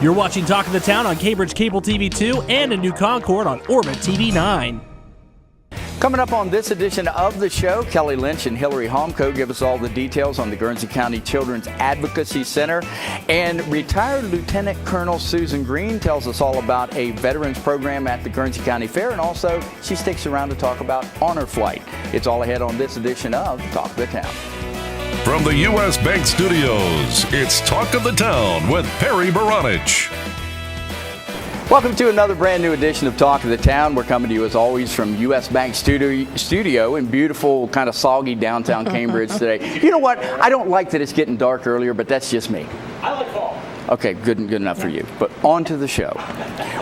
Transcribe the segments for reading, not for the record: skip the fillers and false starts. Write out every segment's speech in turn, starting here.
You're watching Talk of the Town on Cambridge Cable TV 2 and a new Concord on Orbit TV 9. Coming up on this edition of the show, Kelly Lynch and Hilaree Homko give us all the details on the Guernsey County Children's Advocacy Center. And retired Lieutenant Colonel Susan Green tells us all about a veterans program at the Guernsey County Fair. And also, she sticks around to talk about Honor Flight. It's all ahead on this edition of Talk of the Town. From the U.S. Bank Studios, it's Talk of the Town with Perry Baranich. Welcome to another brand new edition of Talk of the Town. We're coming to you as always from U.S. Bank Studio in beautiful, kind of soggy downtown Cambridge today. You know what? I don't like that it's getting dark earlier, but that's just me. I like fall. Okay, good enough for you. But on to the show.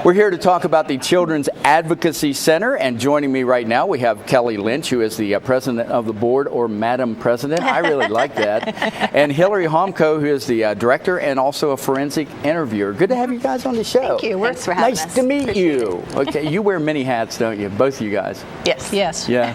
We're here to talk about the Children's Advocacy Center, and joining me right now we have Kelly Lynch, who is the president of the board, or Madam President. I really like that. And Hilaree Homko, who is the director and also a forensic interviewer. Good to have you guys on the show. Thank you. Thanks for having us. Nice to meet you. Okay, you wear many hats, don't you? Both of you guys. Yes. Yes. Yeah.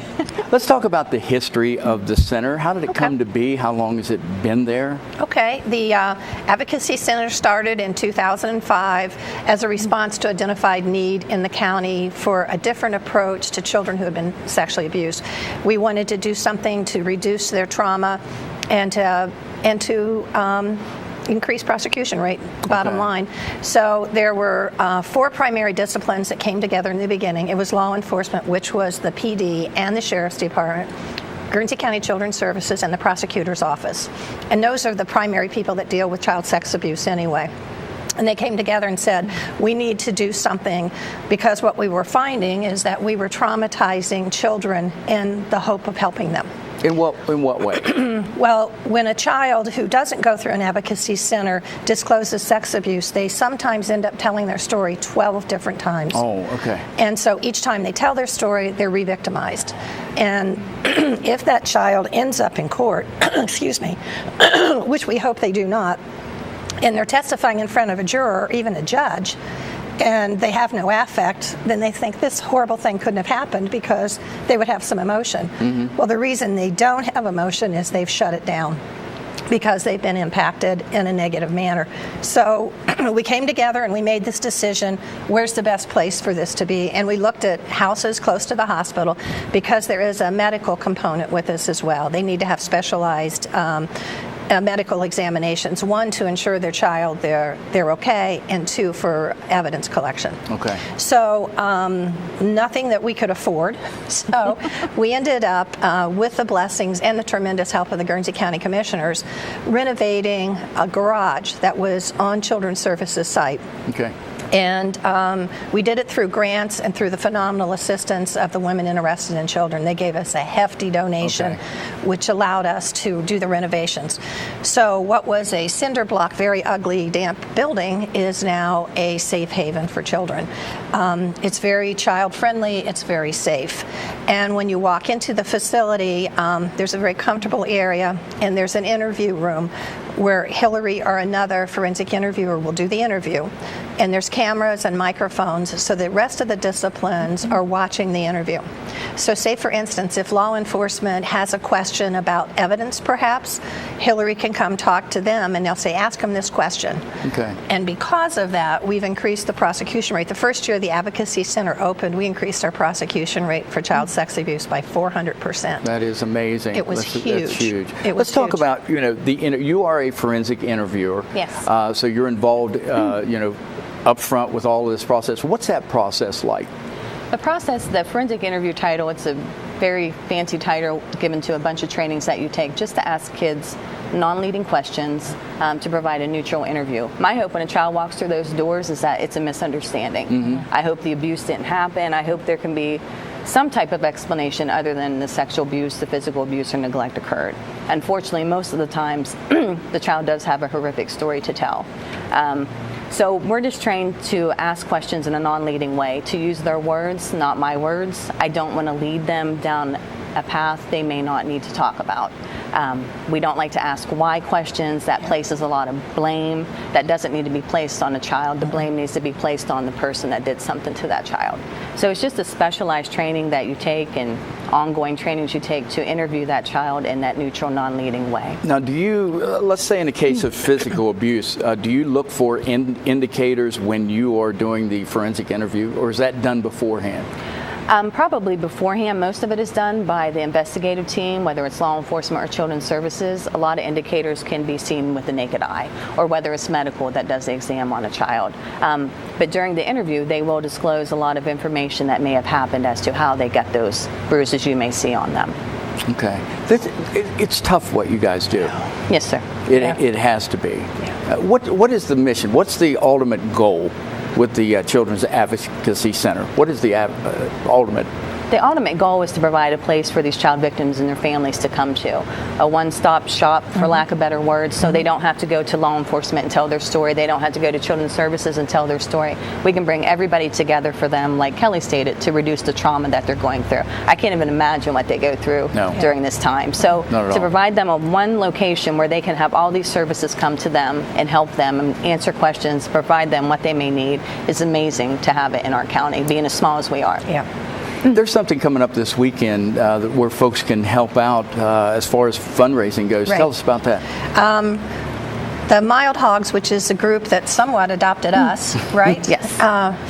Let's talk about the history of the center. How did it come to be? How long has it been there? Okay. The Advocacy Center started in 2005 as a response to identified need in the county for a different approach to children who have been sexually abused. We wanted to do something to reduce their trauma and to increase prosecution rate, bottom line. So there were 4 primary disciplines that came together in the beginning. It was law enforcement, which was the PD and the Sheriff's Department, Guernsey County Children's Services, and the prosecutor's office. And those are the primary people that deal with child sex abuse anyway. And they came together and said, we need to do something, because what we were finding is that we were traumatizing children in the hope of helping them. In what way? Well, when a child who doesn't go through an advocacy center discloses sex abuse, they sometimes end up telling their story 12 different times. Oh, okay. And so each time they tell their story, they're re-victimized. And if that child ends up in court, excuse me, which we hope they do not, and they're testifying in front of a juror or even a judge, and they have no affect, then they think this horrible thing couldn't have happened because they would have some emotion. Mm-hmm. Well, the reason they don't have emotion is they've shut it down because they've been impacted in a negative manner. So we came together and we made this decision, where's the best place for this to be? And we looked at houses close to the hospital because there is a medical component with this as well. They need to have specialized medical examinations, 1 to ensure their child they're okay, and 2 for evidence collection. Okay. So nothing that we could afford. So we ended up, with the blessings and the tremendous help of the Guernsey County Commissioners, renovating a garage that was on Children's Services site. Okay. And we did it through grants and through the phenomenal assistance of the Women Interested in Children. They gave us a hefty donation, which allowed us to do the renovations. So what was a cinder block, very ugly, damp building is now a safe haven for children. It's very child-friendly. It's very safe. And when you walk into the facility, there's a very comfortable area, and there's an interview room where Hilaree or another forensic interviewer will do the interview. And there's cameras and microphones, so the rest of the disciplines are watching the interview. So say, for instance, if law enforcement has a question about evidence, perhaps, Hilaree can come talk to them, and they'll say, ask them this question. Okay. And because of that, we've increased the prosecution rate. The first year the Advocacy Center opened, we increased our prosecution rate for child sex abuse by 400%. That is amazing. It was huge. That's huge. It was Let's talk huge. about, you are a forensic interviewer. Yes. So you're involved, up front with all of this process. What's that process like? The process, the forensic interview title, it's a very fancy title given to a bunch of trainings that you take just to ask kids non-leading questions to provide a neutral interview. My hope when a child walks through those doors is that it's a misunderstanding. Mm-hmm. I hope the abuse didn't happen. I hope there can be some type of explanation other than the sexual abuse, the physical abuse, or neglect occurred. Unfortunately, most of the times, the child does have a horrific story to tell. So we're just trained to ask questions in a non-leading way, to use their words, not my words. I don't want to lead them down a path they may not need to talk about. We don't like to ask why questions. That places a lot of blame that doesn't need to be placed on a child. The blame needs to be placed on the person that did something to that child. So it's just a specialized training that you take and ongoing trainings you take to interview that child in that neutral, non-leading way. Now, do you, let's say in the case of physical abuse, do you look for indicators when you are doing the forensic interview, or is that done beforehand? Probably beforehand. Most of it is done by the investigative team, whether it's law enforcement or children's services. A lot of indicators can be seen with the naked eye, or whether it's medical that does the exam on a child. But during the interview, they will disclose a lot of information that may have happened as to how they got those bruises you may see on them. Okay. It's tough what you guys do. Yes, sir. It has to be. What is the mission? What's the ultimate goal with the Children's Advocacy Center? What is the ultimate? The ultimate goal is to provide a place for these child victims and their families to come to. A one-stop shop, for lack of better words, so they don't have to go to law enforcement and tell their story. They don't have to go to children's services and tell their story. We can bring everybody together for them, like Kelly stated, to reduce the trauma that they're going through. I can't even imagine what they go through during this time. So to provide them a one location where they can have all these services come to them and help them and answer questions, provide them what they may need, is amazing to have it in our county, being as small as we are. Yeah. There's something coming up this weekend where folks can help out as far as fundraising goes. Right. Tell us about that. The Mild Hogs, which is a group that somewhat adopted us, right? Yes.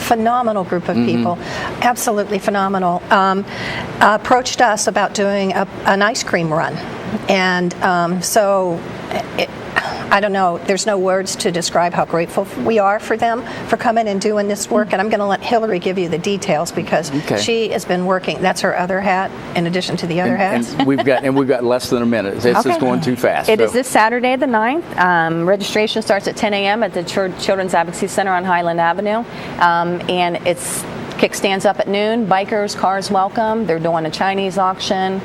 Phenomenal group of people, absolutely phenomenal, approached us about doing an ice cream run. And I don't know, there's no words to describe how grateful we are for them for coming and doing this work. And I'm going to let Hillary give you the details because she has been working. That's her other hat in addition to the other hats. And we've got less than a minute. This is going too fast. It is this Saturday the 9th. Registration starts at 10 a.m. at the Children's Advocacy Center on Highland Avenue. And it's kickstands up at noon. Bikers, cars welcome. They're doing a Chinese auction.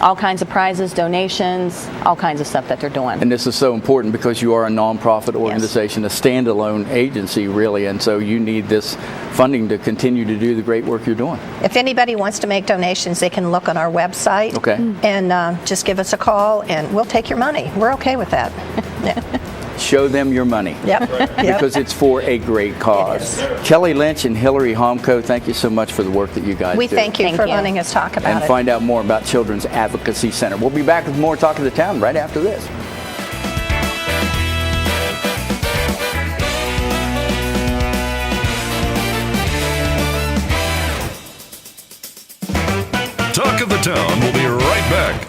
All kinds of prizes, donations, all kinds of stuff that they're doing. And this is so important because you are a nonprofit organization, a standalone agency, really, and so you need this funding to continue to do the great work you're doing. If anybody wants to make donations, they can look on our website and just give us a call, and we'll take your money. We're okay with that. Show them your money. Yep. Because it's for a great cause. Kelly Lynch and Hilaree Homko, thank you so much for the work that you guys do. We thank you for letting us talk about it. And find out more about Children's Advocacy Center. We'll be back with more Talk of the Town right after this. Talk of the Town will be right back.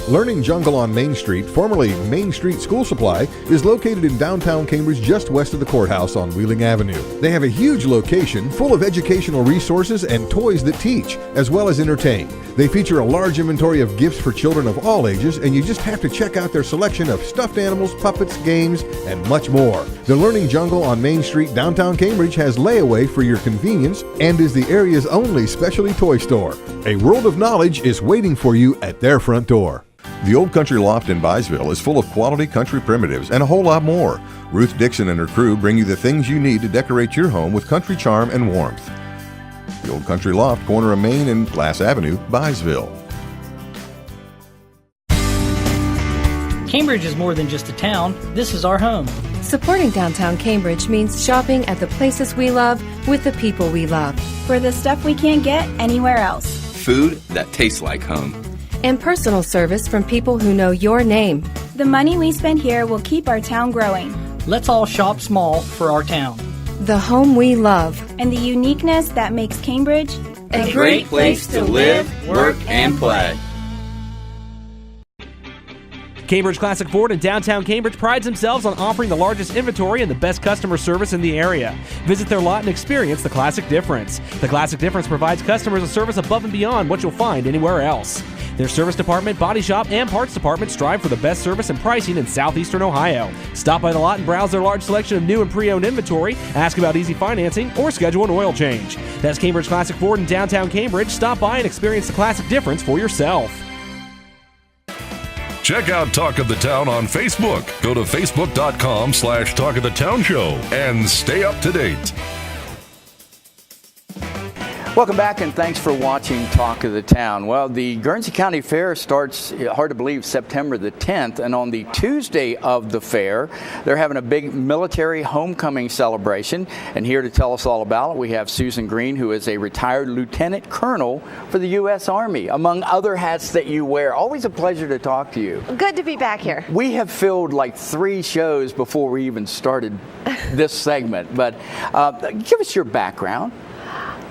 Learning Jungle on Main Street, formerly Main Street School Supply, is located in downtown Cambridge just west of the courthouse on Wheeling Avenue. They have a huge location full of educational resources and toys that teach, as well as entertain. They feature a large inventory of gifts for children of all ages, and you just have to check out their selection of stuffed animals, puppets, games, and much more. The Learning Jungle on Main Street, downtown Cambridge, has layaway for your convenience and is the area's only specialty toy store. A world of knowledge is waiting for you at their front door. The Old Country Loft in Byesville is full of quality country primitives and a whole lot more. Ruth Dixon and her crew bring you the things you need to decorate your home with country charm and warmth. The Old Country Loft, corner of Main and Glass Avenue, Byesville. Cambridge is more than just a town. This is our home. Supporting downtown Cambridge means shopping at the places we love with the people we love. For the stuff we can't get anywhere else. Food that tastes like home. And personal service from people who know your name. The money we spend here will keep our town growing. Let's all shop small for our town. The home we love. And the uniqueness that makes Cambridge a great place to live, work, and play. Cambridge Classic Ford in downtown Cambridge prides themselves on offering the largest inventory and the best customer service in the area. Visit their lot and experience the Classic Difference. The Classic Difference provides customers a service above and beyond what you'll find anywhere else. Their service department, body shop, and parts department strive for the best service and pricing in southeastern Ohio. Stop by the lot and browse their large selection of new and pre-owned inventory, ask about easy financing, or schedule an oil change. That's Cambridge Classic Ford in downtown Cambridge. Stop by and experience the Classic Difference for yourself. Check out Talk of the Town on Facebook. Go to facebook.com/Talk of the Town Show and stay up to date. Welcome back, and thanks for watching Talk of the Town. Well, the Guernsey County Fair starts, hard to believe, September the 10th, and on the Tuesday of the fair, they're having a big military homecoming celebration. And here to tell us all about it, we have Susan Green, who is a retired lieutenant colonel for the U.S. Army, among other hats that you wear. Always a pleasure to talk to you. Good to be back here. We have filled like 3 shows before we even started this segment, but give us your background.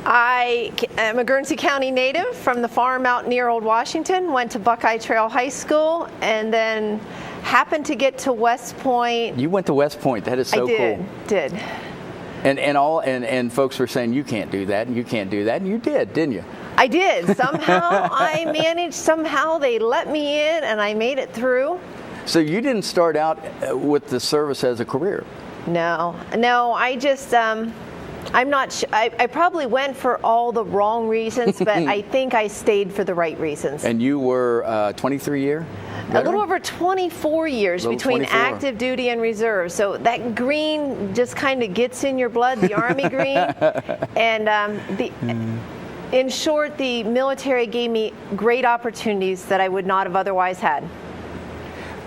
I am a Guernsey County native from the farm out near Old Washington, went to Buckeye Trail High School, and then happened to get to West Point. You went to West Point. That is so cool. I did. And folks were saying, you can't do that, and you can't do that, and you did, didn't you? I did. Somehow I managed, somehow they let me in, and I made it through. So you didn't start out with the service as a career? No, I just... I'm not sure. I probably went for all the wrong reasons, but I think I stayed for the right reasons. And you were 23 year? A little over 24 years between 24. active duty and reserve. So that green just kind of gets in your blood, the Army green. And in short, the military gave me great opportunities that I would not have otherwise had.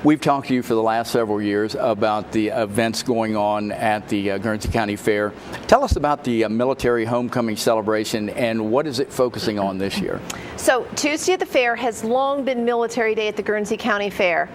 We've talked to you for the last several years about the events going on at the Guernsey County Fair. Tell us about the military homecoming celebration and what is it focusing on this year? So Tuesday at the fair has long been Military Day at the Guernsey County Fair.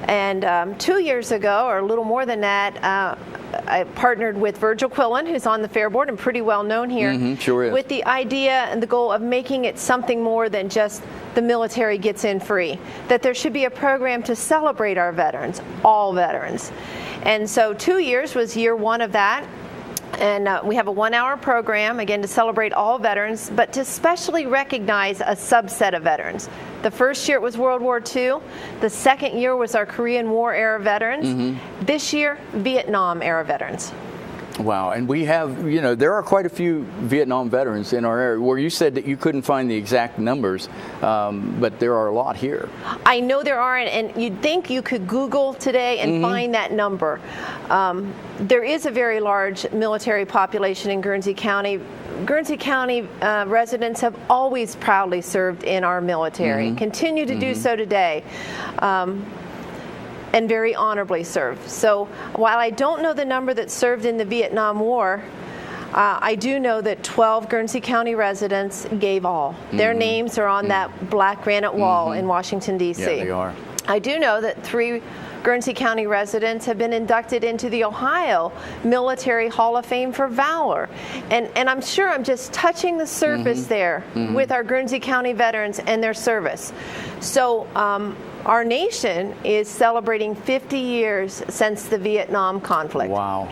And 2 years ago, or a little more than that, I partnered with Virgil Quillen, who's on the fair board and pretty well known here, sure is. with the idea and the goal of making it something more than just the military gets in free, that there should be a program to celebrate our veterans, all veterans. And so 2 years was year 1 of that. And we have a 1-hour program, again, to celebrate all veterans, but to specially recognize a subset of veterans. The first year it was World War II. The second year was our Korean War era veterans. This year, Vietnam era veterans. Wow, and we have, there are quite a few Vietnam veterans in our area, where you said that you couldn't find the exact numbers, but there are a lot here. I know there are, and you'd think you could Google today and find that number. There is a very large military population in Guernsey County. Guernsey County residents have always proudly served in our military, continue to do so today. And very honorably served. So while I don't know the number that served in the Vietnam War, I do know that 12 Guernsey County residents gave all. Their names are on that black granite wall in Washington, D.C. Yeah, they are. I do know that 3 Guernsey County residents have been inducted into the Ohio Military Hall of Fame for Valor. And I'm sure I'm just touching the surface there with our Guernsey County veterans and their service. So our nation is celebrating 50 years since the Vietnam conflict. Wow.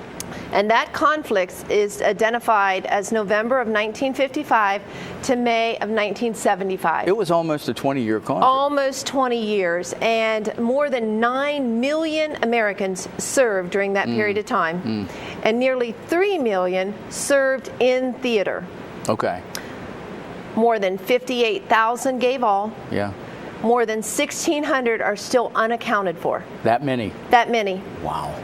And that conflict is identified as November of 1955 to May of 1975. It was almost a 20-year conflict. Almost 20 years, and more than 9 million Americans served during that period of time, and nearly 3 million served in theater. Okay. More than 58,000 gave all. Yeah. More than 1,600 are still unaccounted for. That many? That many. Wow.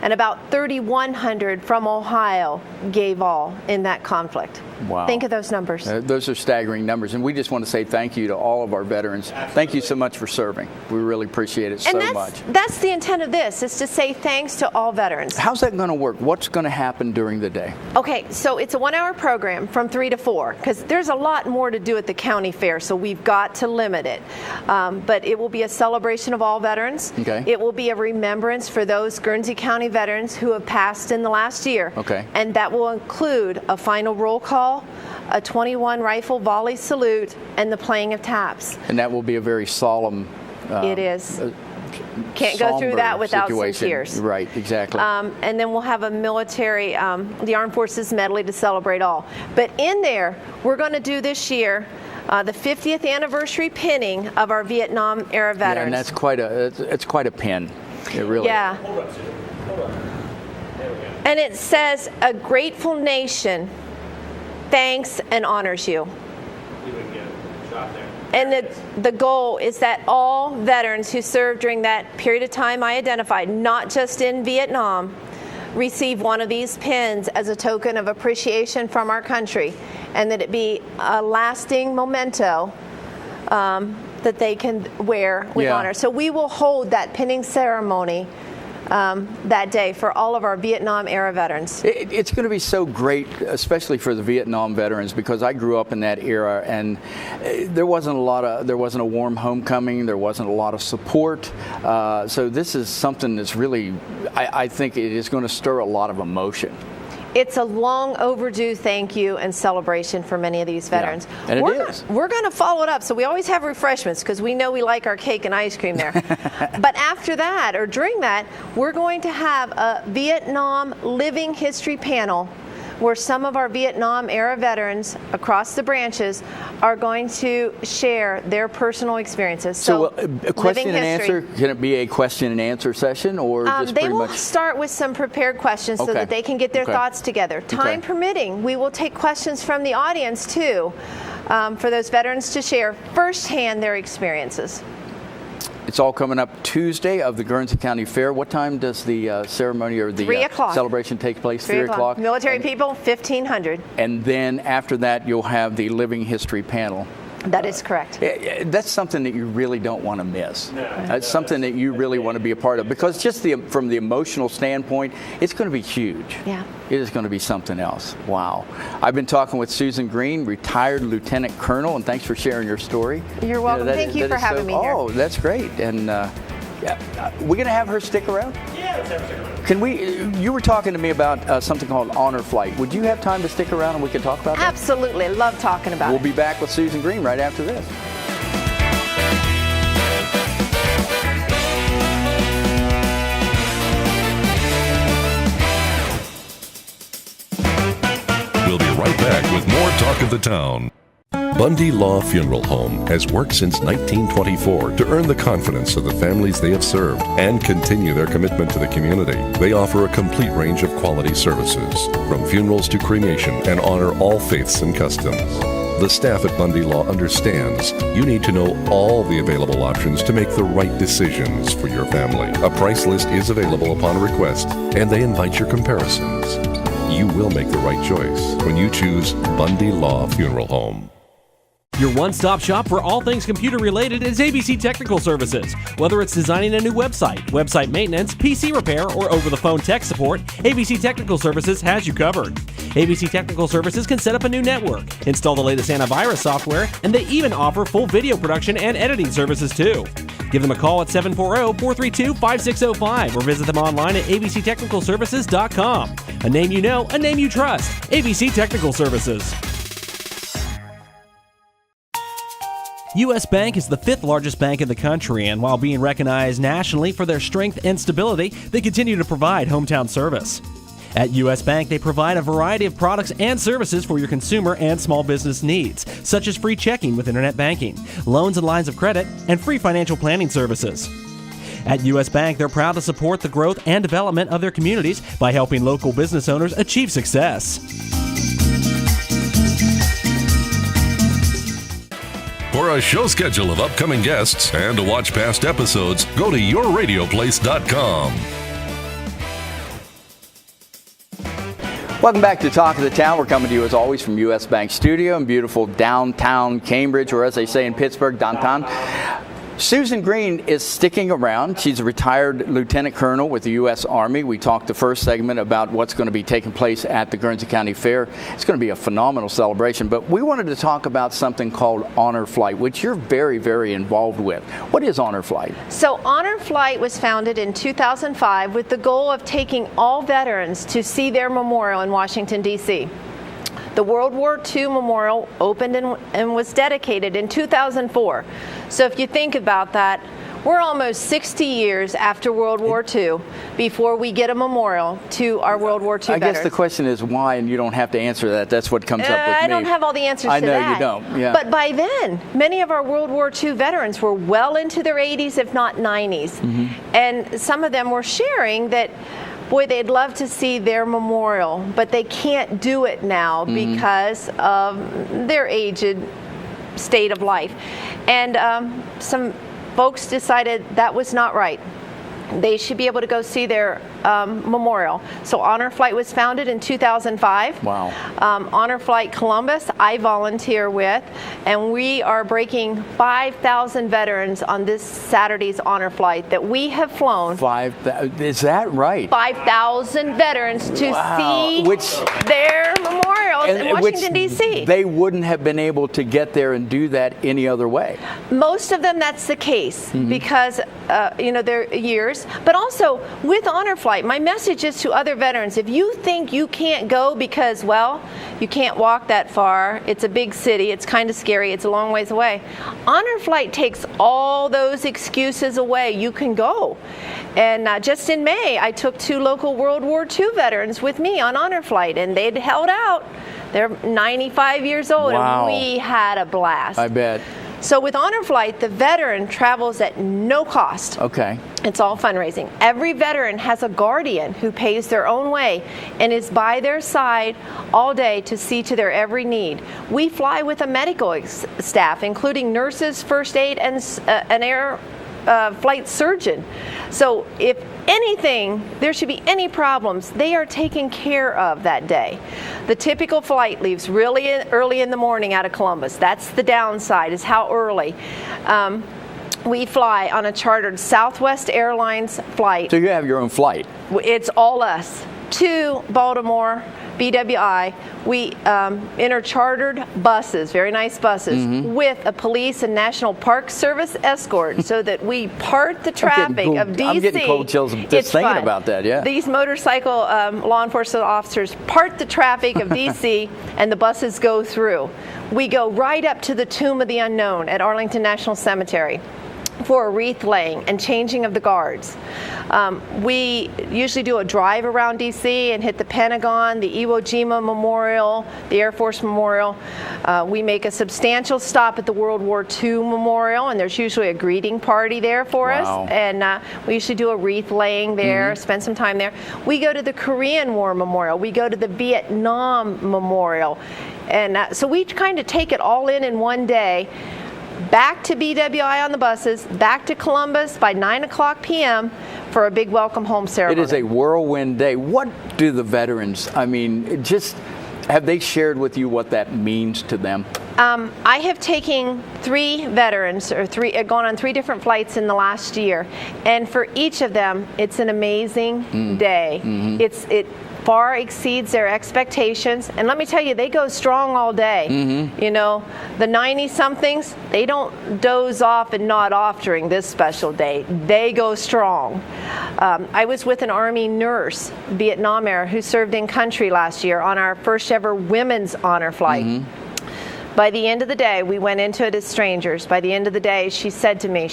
And about 3,100 from Ohio gave all in that conflict. Wow. Think of those numbers. Those are staggering numbers, and we just want to say thank you to all of our veterans. Thank you so much for serving. We really appreciate it so much. That's the intent of this, is to say thanks to all veterans. How's that going to work? What's going to happen during the day? Okay, so it's a 1-hour program from 3 to 4, because there's a lot more to do at the county fair, so we've got to limit it. But it will be a celebration of all veterans. Okay. It will be a remembrance for those Guernsey County veterans who have passed in the last year. Okay. And that will include a final roll call, a 21 rifle volley salute, and the playing of taps. And that will be a very solemn. It is. Can't go through that without situation. some tears. Right, exactly. And then we'll have a military, the Armed Forces medley to celebrate all. But in there, we're going to do this year the 50th anniversary pinning of our Vietnam era veterans. Yeah, and that's quite a pin. It really. Yeah. And it says, "A grateful nation thanks and honors you." And the goal is that all veterans who served during that period of time I identified, not just in Vietnam, receive one of these pins as a token of appreciation from our country. and that it be a lasting memento that they can wear with honor. So we will hold that pinning ceremony that day for all of our Vietnam-era veterans. It's going to be so great, especially for the Vietnam veterans, because I grew up in that era, and there wasn't a warm homecoming, there wasn't a lot of support. So this is something that's really, I think it is going to stir a lot of emotion. It's a long overdue thank you and celebration for many of these veterans. Yeah, and it is. We're going to follow it up. So we always have refreshments because we know we like our cake and ice cream there. But after that, or during that, we're going to have a Vietnam Living History panel where some of our Vietnam-era veterans across the branches are going to share their personal experiences. So a question and answer, can it be a question and answer session, or just they pretty will much? start with some prepared questions so that they can get their thoughts together. Time permitting, we will take questions from the audience too, for those veterans to share firsthand their experiences. It's all coming up Tuesday of the Guernsey County Fair. What time does the ceremony or the celebration take place? 3 o'clock. Military people, 1,500. And then after that, you'll have the Living History panel. That is correct. That's something that you really don't want to miss. That's something that you really want to be a part of, because just from the emotional standpoint, it's going to be huge. Yeah. It is going to be something else. Wow. I've been talking with Susan Green, retired Lieutenant Colonel, and thanks for sharing your story. You're welcome. Thank you for having me here. Oh, that's great. And we're going to have her stick around? Yeah, let's have her stick around. You were talking to me about something called Honor Flight. Would you have time to stick around and we can talk about that? Absolutely. Love talking about it. We'll be back with Susan Green right after this. We'll be right back with more Talk of the Town. Bundy-La Funeral Home has worked since 1924 to earn the confidence of the families they have served and continue their commitment to the community. They offer a complete range of quality services, from funerals to cremation, and honor all faiths and customs. The staff at Bundy-La understands you need to know all the available options to make the right decisions for your family. A price list is available upon request, and they invite your comparisons. You will make the right choice when you choose Bundy-La Funeral Home. Your one-stop shop for all things computer-related is ABC Technical Services. Whether it's designing a new website, website maintenance, PC repair, or over-the-phone tech support, ABC Technical Services has you covered. ABC Technical Services can set up a new network, install the latest antivirus software, and they even offer full video production and editing services too. Give them a call at 740-432-5605 or visit them online at abctechnicalservices.com. A name you know, a name you trust. ABC Technical Services. U.S. Bank is the 5th largest bank in the country, and while being recognized nationally for their strength and stability, they continue to provide hometown service. At U.S. Bank, they provide a variety of products and services for your consumer and small business needs, such as free checking with internet banking, loans and lines of credit, and free financial planning services. At U.S. Bank, they're proud to support the growth and development of their communities by helping local business owners achieve success. For a show schedule of upcoming guests and to watch past episodes, go to yourradioplace.com. Welcome back to Talk of the Town. We're coming to you as always from U.S. Bank Studio in beautiful downtown Cambridge, or as they say in Pittsburgh, downtown. Susan Green is sticking around. She's a retired lieutenant colonel with the U.S. Army. We talked the first segment about what's going to be taking place at the Guernsey County Fair. It's going to be a phenomenal celebration, but we wanted to talk about something called Honor Flight, which you're very, very involved with. What is Honor Flight? So Honor Flight was founded in 2005 with the goal of taking all veterans to see their memorial in Washington, D.C. The World War II Memorial opened and was dedicated in 2004. So if you think about that, we're almost 60 years after World War II before we get a memorial to our World War II veterans. I guess the question is why, and you don't have to answer that. That's what comes up with me. I don't have all the answers to that. I know you don't, yeah. But by then, many of our World War II veterans were well into their 80s, if not 90s. Mm-hmm. And some of them were sharing that, boy, they'd love to see their memorial, but they can't do it now because of their aged state of life. And some folks decided that was not right. They should be able to go see their Memorial. So Honor Flight was founded in 2005. Wow. Honor Flight Columbus, I volunteer with, and we are breaking 5,000 veterans on this Saturday's Honor Flight that we have flown. Is that right? 5,000 veterans to see their memorials in Washington, D.C. They wouldn't have been able to get there and do that any other way. Most of them, that's the case because, they're years. But also, with Honor Flight, my message is to other veterans, if you think you can't go because, well, you can't walk that far, it's a big city, it's kind of scary, it's a long ways away, Honor Flight takes all those excuses away. You can go. And just in May, I took 2 local World War II veterans with me on Honor Flight, and they'd held out. They're 95 years old, wow. and we had a blast. I bet. So with Honor Flight, the veteran travels at no cost. Okay. It's all fundraising. Every veteran has a guardian who pays their own way and is by their side all day to see to their every need. We fly with a medical staff, including nurses, first aid, and an air flight surgeon. So if anything, there should be any problems, they are taken care of that day. The typical flight leaves really early in the morning out of Columbus. That's the downside, is how early. We fly on a chartered Southwest Airlines flight. So you have your own flight? It's all us. To Baltimore, BWI, we enter chartered buses, very nice buses, with a police and National Park Service escort so that we part the traffic of D.C. I'm getting cold chills just thinking about that, yeah. These motorcycle law enforcement officers part the traffic of D.C. and the buses go through. We go right up to the Tomb of the Unknown at Arlington National Cemetery for a wreath laying and changing of the guards. We usually do a drive around D.C. and hit the Pentagon, the Iwo Jima Memorial, the Air Force Memorial. We make a substantial stop at the World War II Memorial, and there's usually a greeting party there for us. And we usually do a wreath laying there, spend some time there. We go to the Korean War Memorial. We go to the Vietnam Memorial. And so we kind of take it all in one day. Back to BWI on the buses, back to Columbus by 9:00 p.m. for a big welcome home ceremony. It is a whirlwind day. What do the veterans, have they shared with you what that means to them? I have taken 3 veterans, gone on 3 different flights in the last year, and for each of them, it's an amazing day. It far exceeds their expectations, and let me tell you, they go strong all day. You know, the 90-somethings, they don't doze off and nod off during this special day. They go strong. I was with an Army nurse, Vietnam era, who served in country last year on our first ever women's honor flight. By the end of the day, we went into it as strangers. By the end of the day, she said to me,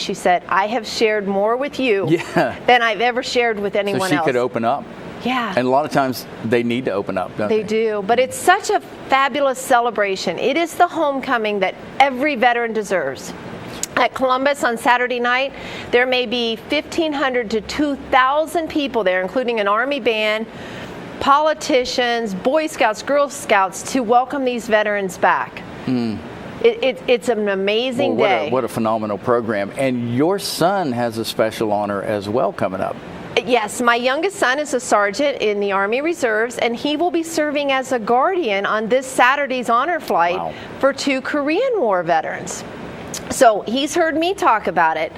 I have shared more with you than I've ever shared with anyone else. So she could open up. Yeah. And a lot of times they need to open up, don't they? They do. But it's such a fabulous celebration. It is the homecoming that every veteran deserves. At Columbus on Saturday night, there may be 1,500 to 2,000 people there, including an Army band, politicians, Boy Scouts, Girl Scouts, to welcome these veterans back. It's an amazing day. What a phenomenal program. And your son has a special honor as well coming up. Yes, my youngest son is a sergeant in the Army Reserves, and he will be serving as a guardian on this Saturday's honor flight for 2 Korean War veterans. So he's heard me talk about it,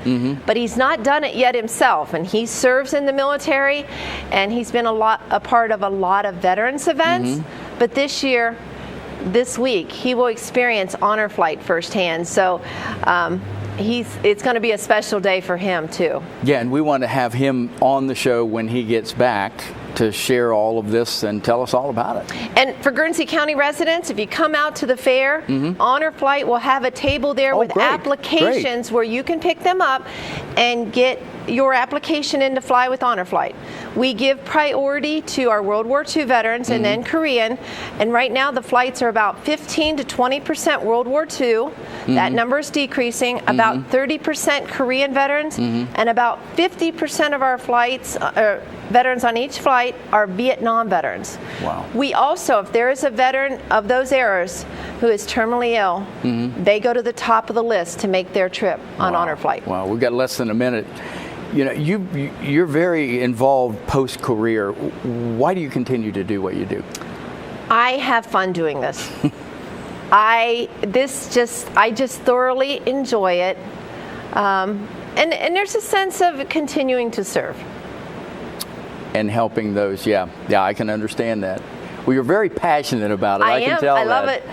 but he's not done it yet himself. And he serves in the military, and he's been a part of a lot of veterans events. But this year, this week, he will experience honor flight firsthand. So it's going to be a special day for him too. Yeah, and we want to have him on the show when he gets back to share all of this and tell us all about it. And for Guernsey County residents, if you come out to the fair, Honor Flight will have a table there with applications where you can pick them up and get your application in to fly with Honor Flight. We give priority to our World War II veterans and then Korean, and right now the flights are about 15 to 20% World War II. That number is decreasing. About 30% Korean veterans, and about 50% of our flights, veterans on each flight, are Vietnam veterans. Wow. We also, if there is a veteran of those eras who is terminally ill, they go to the top of the list to make their trip on Honor Flight. Wow, we've got less than a minute. You're very involved post-career. Why do you continue to do what you do? I have fun doing this. I just thoroughly enjoy it, and there's a sense of continuing to serve and helping those. Yeah, I can understand that. Well, you're very passionate about it. I can tell that. I love it.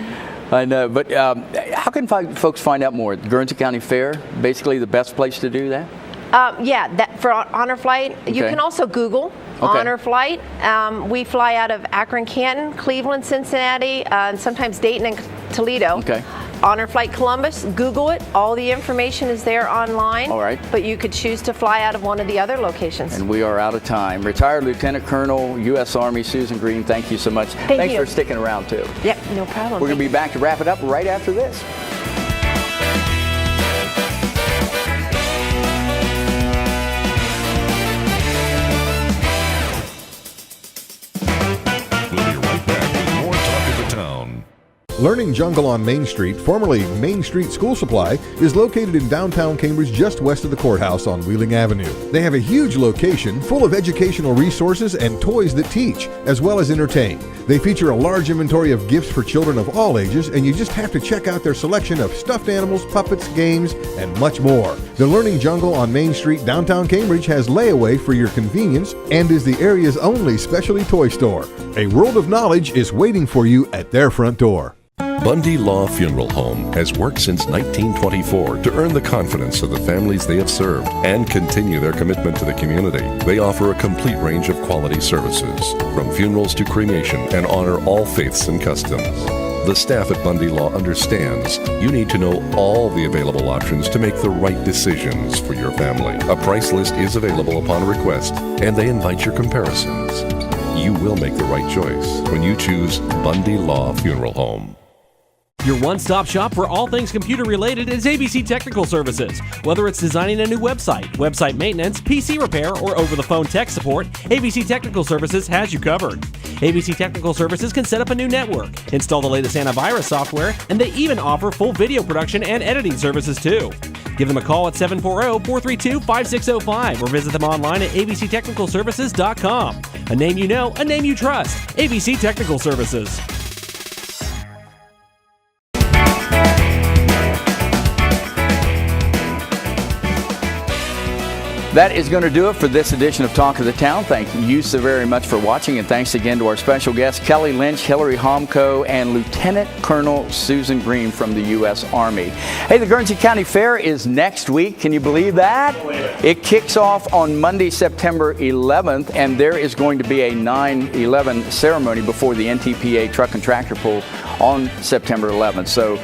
I know, but how can folks find out more? The Guernsey County Fair, basically the best place to do that? For Honor Flight. Okay. You can also Google Honor Flight. We fly out of Akron, Canton, Cleveland, Cincinnati, and sometimes Dayton and Toledo. Okay. Honor Flight Columbus, Google it. All the information is there online. All right. But you could choose to fly out of one of the other locations. And we are out of time. Retired Lieutenant Colonel, U.S. Army, Susan Green, thank you so much. Thanks for sticking around, too. Yep, no problem. We're going to be back to wrap it up right after this. Learning Jungle on Main Street, formerly Main Street School Supply, is located in downtown Cambridge just west of the courthouse on Wheeling Avenue. They have a huge location full of educational resources and toys that teach, as well as entertain. They feature a large inventory of gifts for children of all ages, and you just have to check out their selection of stuffed animals, puppets, games, and much more. The Learning Jungle on Main Street, downtown Cambridge, has layaway for your convenience and is the area's only specialty toy store. A world of knowledge is waiting for you at their front door. Bundy-La Funeral Home has worked since 1924 to earn the confidence of the families they have served and continue their commitment to the community. They offer a complete range of quality services, from funerals to cremation, and honor all faiths and customs. The staff at Bundy-La understands you need to know all the available options to make the right decisions for your family. A price list is available upon request, and they invite your comparisons. You will make the right choice when you choose Bundy-La Funeral Home. Your one-stop shop for all things computer-related is ABC Technical Services. Whether it's designing a new website, website maintenance, PC repair, or over-the-phone tech support, ABC Technical Services has you covered. ABC Technical Services can set up a new network, install the latest antivirus software, and they even offer full video production and editing services too. Give them a call at 740-432-5605 or visit them online at abctechnicalservices.com. A name you know, a name you trust. ABC Technical Services. That is going to do it for this edition of Talk of the Town. Thank you so very much for watching, and thanks again to our special guests, Kelly Lynch, Hilaree Homko, and Lieutenant Colonel Susan Green from the U.S. Army. Hey, the Guernsey County Fair is next week. Can you believe that? It kicks off on Monday, September 11th, and there is going to be a 9/11 ceremony before the NTPA truck and tractor pull on September 11th. So,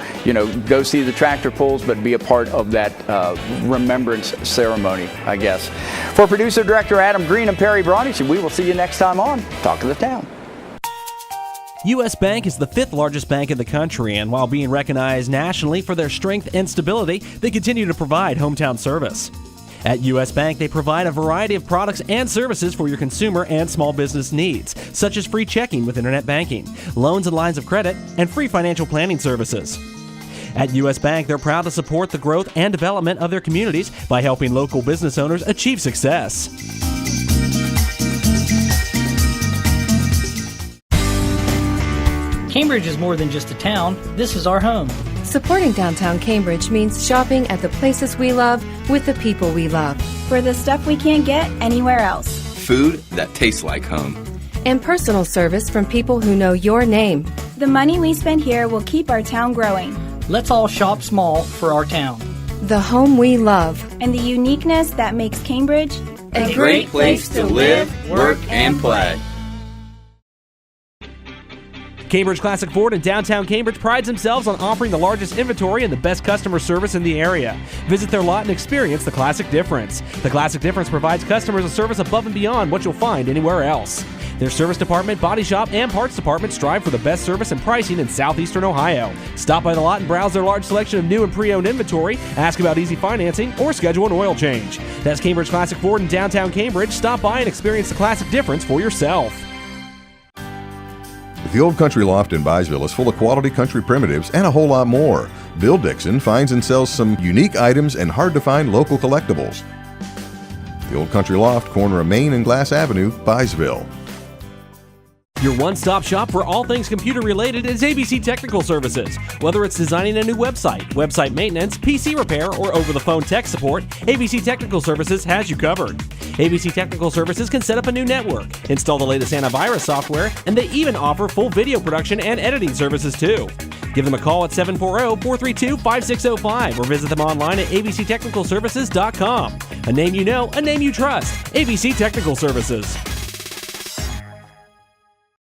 go see the tractor pulls, but be a part of that remembrance ceremony, I guess. For producer, director Adam Green and Perry Bronich, we will see you next time on Talk of the Town. U.S. Bank is the fifth largest bank in the country, and while being recognized nationally for their strength and stability, they continue to provide hometown service. At U.S. Bank, they provide a variety of products and services for your consumer and small business needs, such as free checking with internet banking, loans and lines of credit, and free financial planning services. At U.S. Bank, they're proud to support the growth and development of their communities by helping local business owners achieve success. Cambridge is more than just a town. This is our home. Supporting downtown Cambridge means shopping at the places we love with the people we love. For the stuff we can't get anywhere else. Food that tastes like home. And personal service from people who know your name. The money we spend here will keep our town growing. Let's all shop small for our town. The home we love. And the uniqueness that makes Cambridge a great place to live, work, and play. Cambridge Classic Ford in downtown Cambridge prides themselves on offering the largest inventory and the best customer service in the area. Visit their lot and experience the classic difference. The classic difference provides customers a service above and beyond what you'll find anywhere else. Their service department, body shop, and parts department strive for the best service and pricing in southeastern Ohio. Stop by the lot and browse their large selection of new and pre-owned inventory, ask about easy financing, or schedule an oil change. That's Cambridge Classic Ford in downtown Cambridge. Stop by and experience the classic difference for yourself. The Old Country Loft in Byesville is full of quality country primitives and a whole lot more. Bill Dixon finds and sells some unique items and hard-to-find local collectibles. The Old Country Loft, corner of Main and Glass Avenue, Byesville. Your one-stop shop for all things computer-related is ABC Technical Services. Whether it's designing a new website, website maintenance, PC repair, or over-the-phone tech support, ABC Technical Services has you covered. ABC Technical Services can set up a new network, install the latest antivirus software, and they even offer full video production and editing services too. Give them a call at 740-432-5605 or visit them online at abctechnicalservices.com. A name you know, a name you trust. ABC Technical Services.